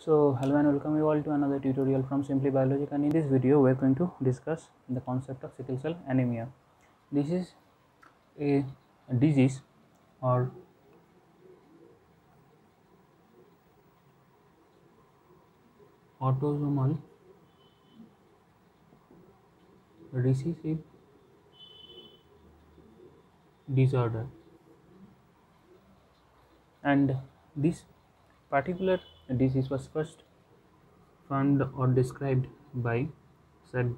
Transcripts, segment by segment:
So hello and welcome you all to another tutorial from Simply Biologic, and in this video we are going to discuss the concept of sickle cell anemia. This is a disease or autosomal recessive disorder, and this particular disease was first found or described by Sir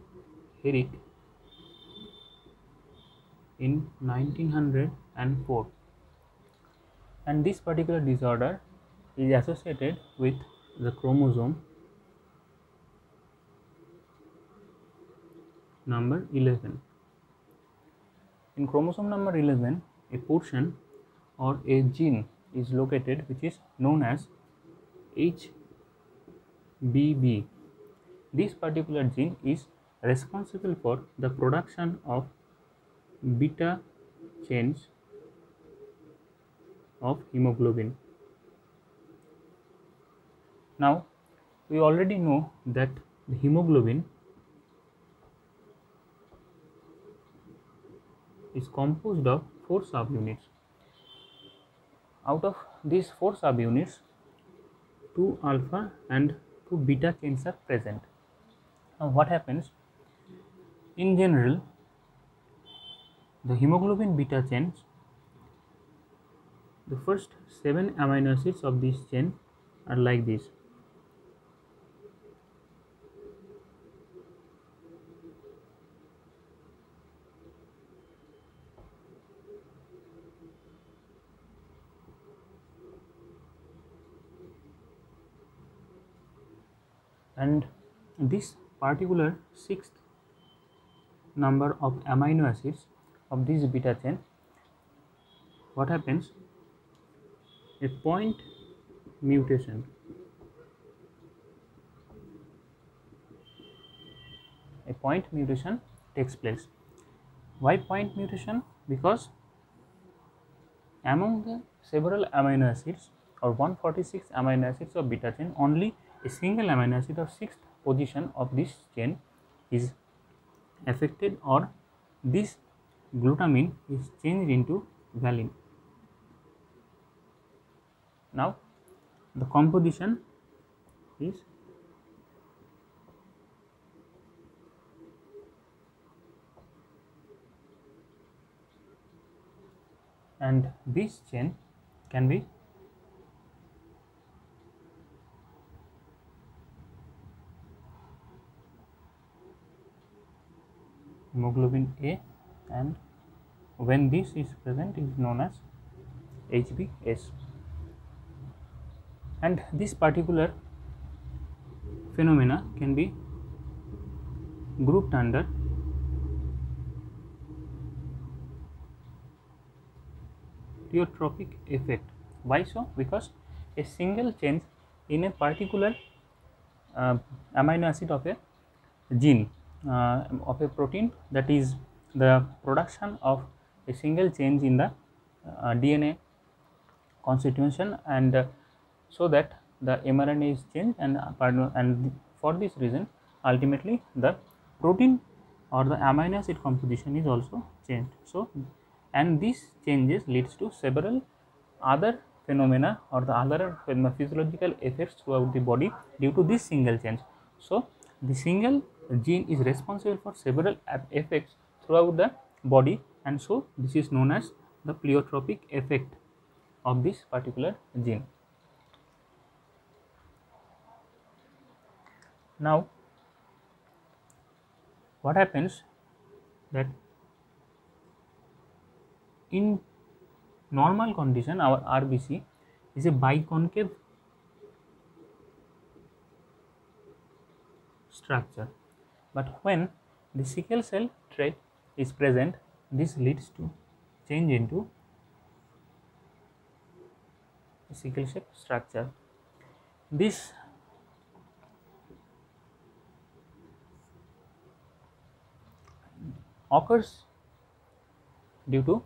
Herrick in 1904, and this particular disorder is associated with the chromosome number 11. In chromosome number 11, a portion or a gene is located which is known as HBB. This particular gene is responsible for the production of beta chains of hemoglobin. Now, we already know that the hemoglobin is composed of 4 subunits. Out of these 4 subunits, 2 alpha and 2 beta chains are present. Now, what happens? In general, the hemoglobin beta chains, the first 7 amino acids of this chain are like this. And this particular 6th number of amino acids of this beta chain, what happens? A point mutation takes place. Why point mutation? Because among the several amino acids or 146 amino acids of beta chain, only a single amino acid of 6th position of this chain is affected, or this glutamine is changed into valine. Now, the composition is and this chain can be hemoglobin A, and when this is present is known as HbS. And this particular phenomena can be grouped under pleiotropic effect. Why so? Because a single change in a particular amino acid of a gene of a protein, that is the production of a single change in the DNA constitution, and so that the mRNA is changed, and for this reason ultimately the protein or the amino acid composition is also changed. So, and these changes leads to several other phenomena or the other physiological effects throughout the body due to this single change. So, the single gene is responsible for several effects throughout the body, and so this is known as the pleiotropic effect of this particular gene. Now, what happens that in normal condition our RBC is a biconcave structure, but when the sickle cell trait is present, this leads to change into a sickle shape structure. This occurs due to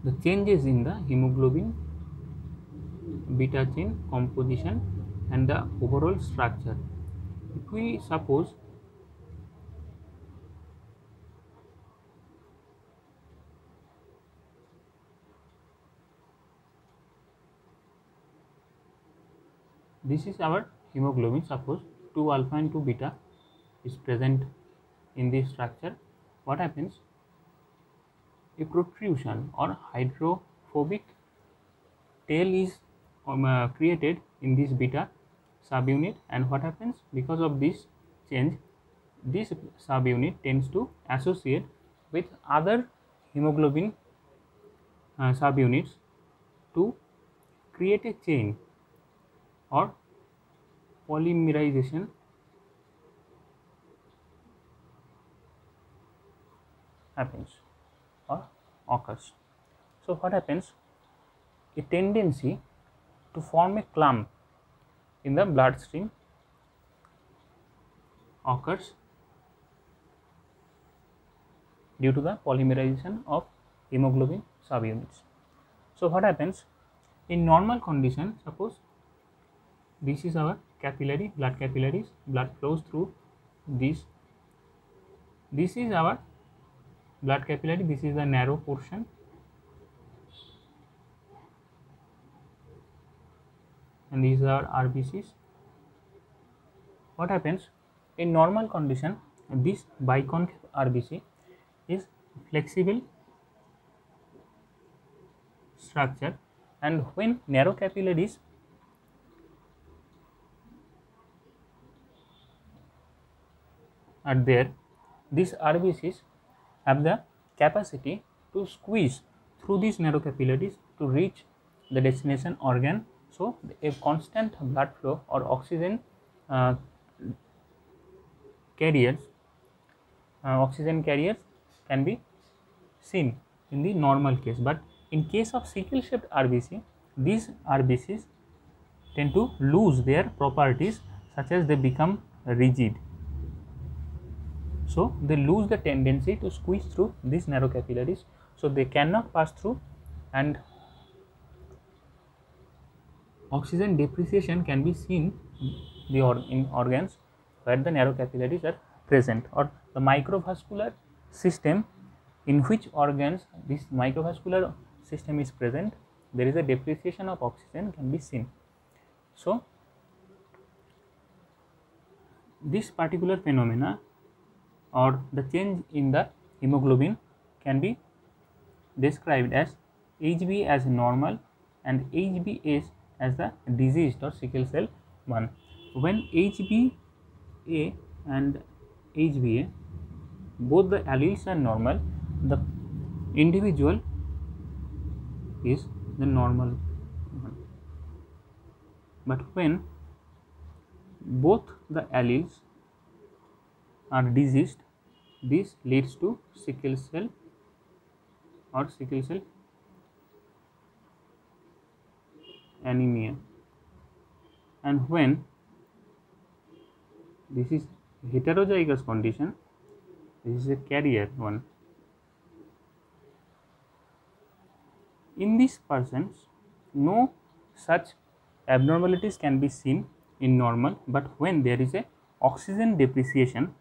the changes in the hemoglobin beta chain composition and the overall structure. If we suppose this is our hemoglobin, suppose 2 alpha and 2 beta is present in this structure, what happens? A protrusion or hydrophobic tail is created in this beta subunit, and what happens? Because of this change, this subunit tends to associate with other hemoglobin subunits to create a chain or polymerization happens or occurs. So what happens? A tendency to form a clump in the bloodstream occurs due to the polymerization of hemoglobin subunits. So what happens? In normal condition, suppose this is our capillary, blood capillaries, blood flows through this. This is our blood capillary, this is the narrow portion, and these are RBCs. What happens? In normal condition, this biconcave RBC is flexible structure, and when narrow capillaries are there, these RBCs have the capacity to squeeze through these narrow capillaries to reach the destination organ. So a constant blood flow or oxygen carriers can be seen in the normal case, but in case of sickle shaped RBC, these RBCs tend to lose their properties, such as they become rigid. So they lose the tendency to squeeze through these narrow capillaries, so they cannot pass through, and oxygen depreciation can be seen in organs where the narrow capillaries are present, or the microvascular system in which organs this microvascular system is present, there is a depreciation of oxygen can be seen. So this particular phenomena or the change in the hemoglobin can be described as HB as normal and HBS as the diseased or sickle cell one. When HBA and HBA both the alleles are normal, the individual is the normal one. But when both the alleles are diseased, this leads to sickle cell or sickle cell anemia. And when this is heterozygous condition, this is a carrier one. In these persons, no such abnormalities can be seen in normal, but when there is a oxygen depreciation,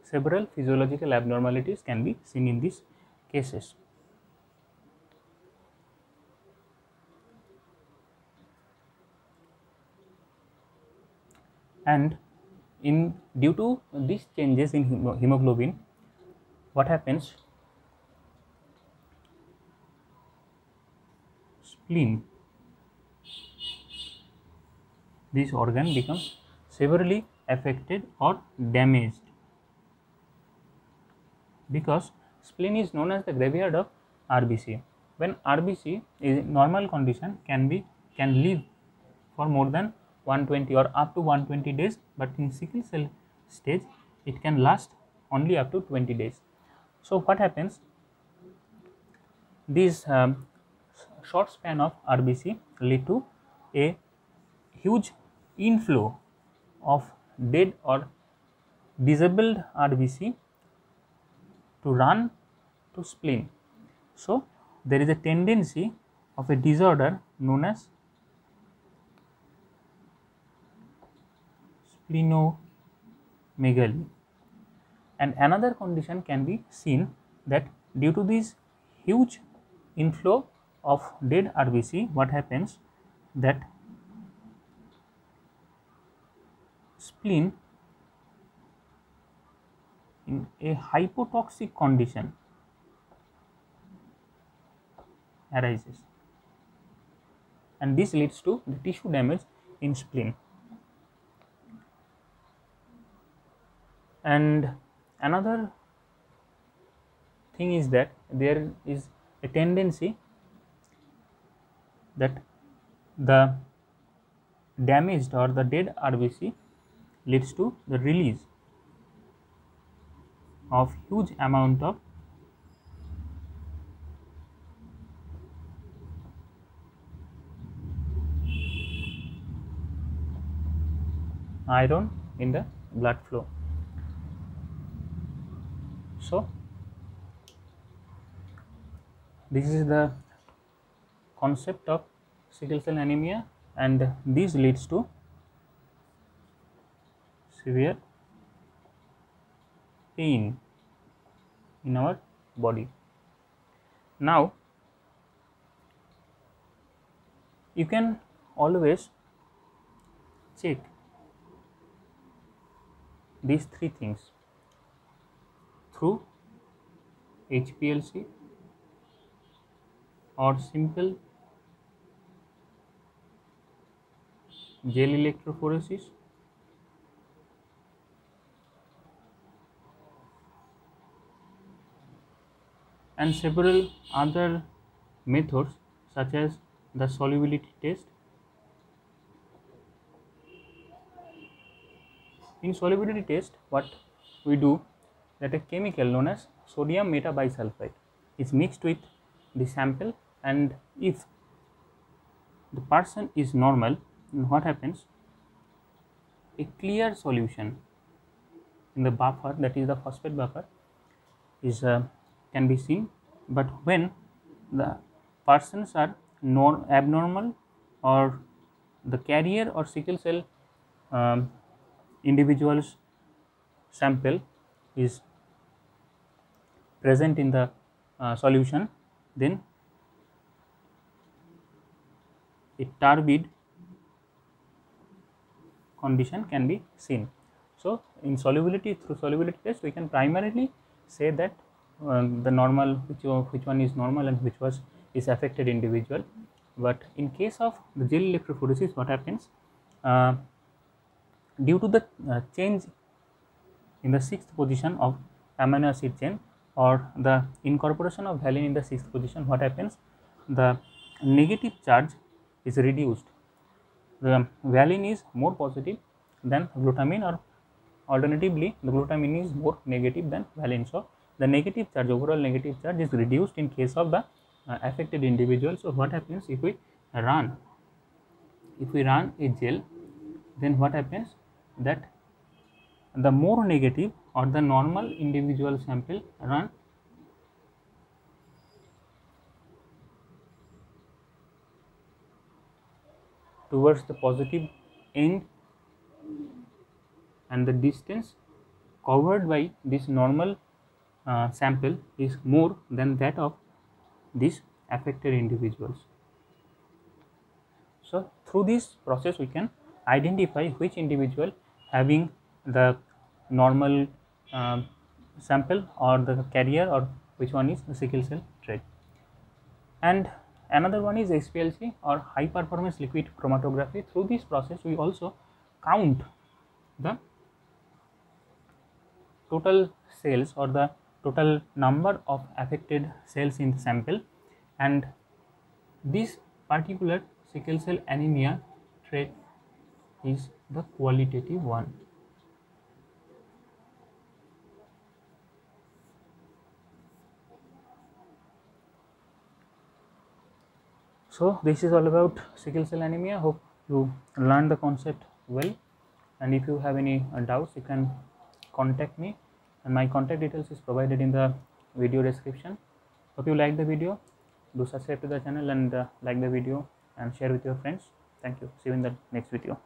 several physiological abnormalities can be seen in these cases. And due to these changes in hemoglobin, what happens? Spleen, this organ becomes severely affected or damaged, because spleen is known as the graveyard of RBC. When RBC is in normal condition can live for more than 120 or up to 120 days, but in sickle cell stage it can last only up to 20 days. So what happens? This short span of RBC lead to a huge inflow of dead or disabled RBC to run to spleen. So there is a tendency of a disorder known as splenomegaly. And another condition can be seen that due to this huge inflow of dead RBC, what happens that spleen in a hypotoxic condition arises, and this leads to the tissue damage in spleen. And another thing is that there is a tendency that the damaged or the dead RBC leads to the release of huge amount of iron in the blood flow. So this is the concept of sickle cell anemia, and this leads to severe pain in our body. Now you can always check these three things through HPLC or simple gel electrophoresis, and several other methods such as the solubility test. In solubility test, what we do, that a chemical known as sodium metabisulfite is mixed with the sample, and if the person is normal, then what happens, a clear solution in the buffer, that is the phosphate buffer, is can be seen. But when the persons are abnormal, or the carrier or sickle cell individual's sample is present in the solution, then a turbid condition can be seen. So in solubility, through solubility test, we can primarily say that the normal, which one is normal and which is affected individual. But in case of the gel electrophoresis, what happens, due to the change in the 6th position of amino acid chain, or the incorporation of valine in the 6th position, what happens, the negative charge is reduced. The valine is more positive than glutamine, or alternatively the glutamine is more negative than valine. So the negative charge, overall negative charge, is reduced in case of the affected individual. So what happens, if we run a gel, then what happens, that the more negative or the normal individual sample run towards the positive end, and the distance covered by this normal sample is more than that of these affected individuals. So through this process, we can identify which individual having the normal sample or the carrier, or which one is the sickle cell trait. And another one is HPLC, or high performance liquid chromatography. Through this process, we also count the total cells, or the total number of affected cells in the sample, and this particular sickle cell anemia trait is the qualitative one. So this is all about sickle cell anemia. Hope you learned the concept well, and if you have any doubts, you can contact me, and my contact details is provided in the video description. Hope you like the video. Do subscribe to the channel and like the video and share with your friends. Thank you. See you in the next video.